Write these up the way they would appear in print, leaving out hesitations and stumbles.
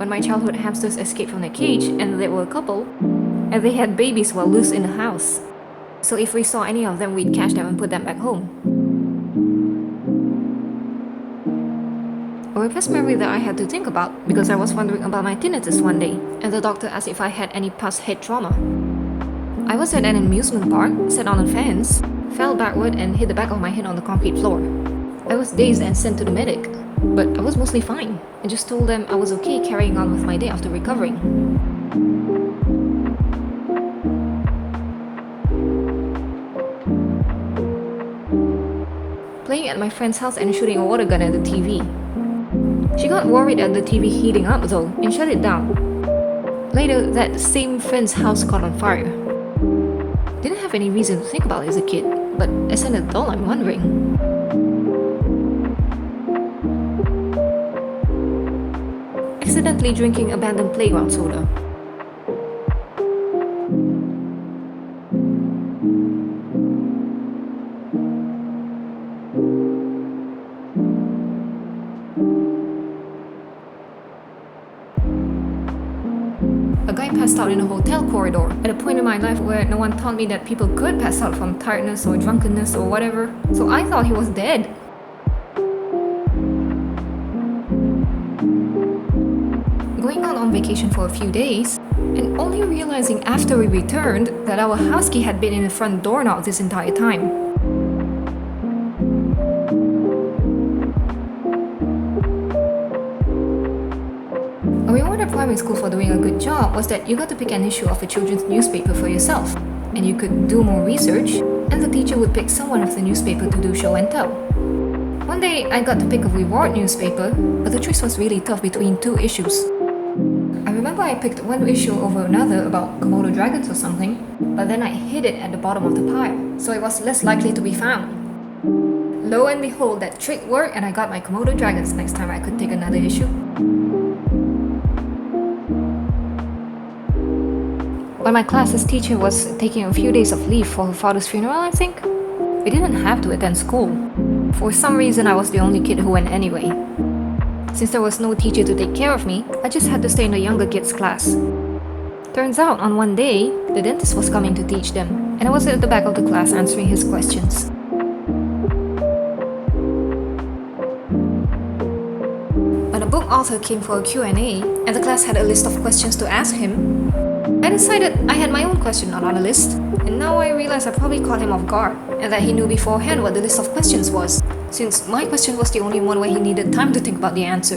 when my childhood hamsters escaped from their cage and they were a couple, and they had babies while loose in the house. So if we saw any of them, we'd catch them and put them back home. A repressed memory that I had to think about because I was wondering about my tinnitus one day, and the doctor asked if I had any past head trauma. I was at an amusement park, sat on a fence, fell backward and hit the back of my head on the concrete floor. I was dazed and sent to the medic, but I was mostly fine. I just told them I was okay carrying on with my day after recovering. Playing at my friend's house and shooting a water gun at the TV. She got worried at the TV heating up though and shut it down. Later, that same friend's house caught on fire. Didn't have any reason to think about it as a kid, but as an adult I'm wondering. Accidentally drinking abandoned playground soda. A guy passed out in a hotel corridor at a point in my life where no one taught me that people could pass out from tiredness or drunkenness or whatever, so I thought he was dead. Going out on vacation for a few days, and only realizing after we returned that our house key had been in the front doorknob this entire time. A reward at primary school for doing a good job was that you got to pick an issue of a children's newspaper for yourself, and you could do more research, and the teacher would pick someone of the newspaper to do show and tell. One day, I got to pick a reward newspaper, but the choice was really tough between two issues. I remember I picked one issue over another about Komodo dragons or something, but then I hid it at the bottom of the pile, so it was less likely to be found. Lo and behold, that trick worked and I got my Komodo dragons next time I could take another issue. When my class's teacher was taking a few days of leave for her father's funeral, I think, we didn't have to attend school. For some reason, I was the only kid who went anyway. Since there was no teacher to take care of me, I just had to stay in the younger kids' class. Turns out, on one day, the dentist was coming to teach them, and I was at the back of the class answering his questions. When a book author came for a Q&A, and the class had a list of questions to ask him, I decided I had my own question not on the list, and now I realize I probably caught him off guard, and that he knew beforehand what the list of questions was, since my question was the only one where he needed time to think about the answer.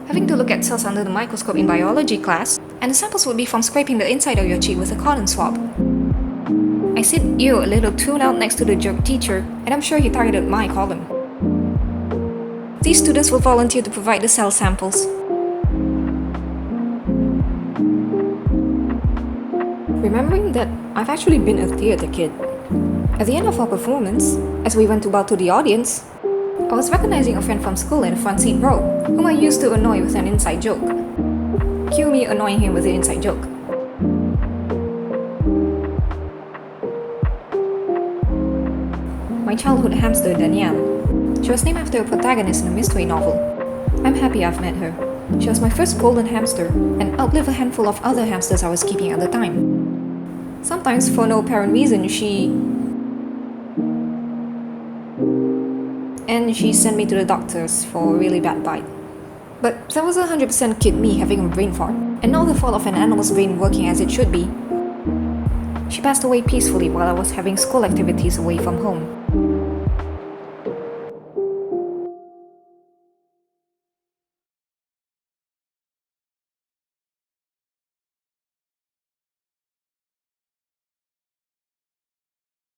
Having to look at cells under the microscope in biology class, and the samples would be from scraping the inside of your cheek with a cotton swab. I said ew a little too loud next to the jerk teacher, and I'm sure he targeted my column. These students will volunteer to provide the cell samples. Remembering that I've actually been a theatre kid. At the end of our performance, as we went to bow to the audience, I was recognizing a friend from school in the front seat row, whom I used to annoy with an inside joke. Cue me annoying him with an inside joke. My childhood hamster, Danielle. She was named after a protagonist in a mystery novel. I'm happy I've met her. She was my first golden hamster and outlived a handful of other hamsters I was keeping at the time. Sometimes, for no apparent reason, she sent me to the doctors for a really bad bite. But that was 100% kid me having a brain fart, and not the fault of an animal's brain working as it should be. She passed away peacefully while I was having school activities away from home.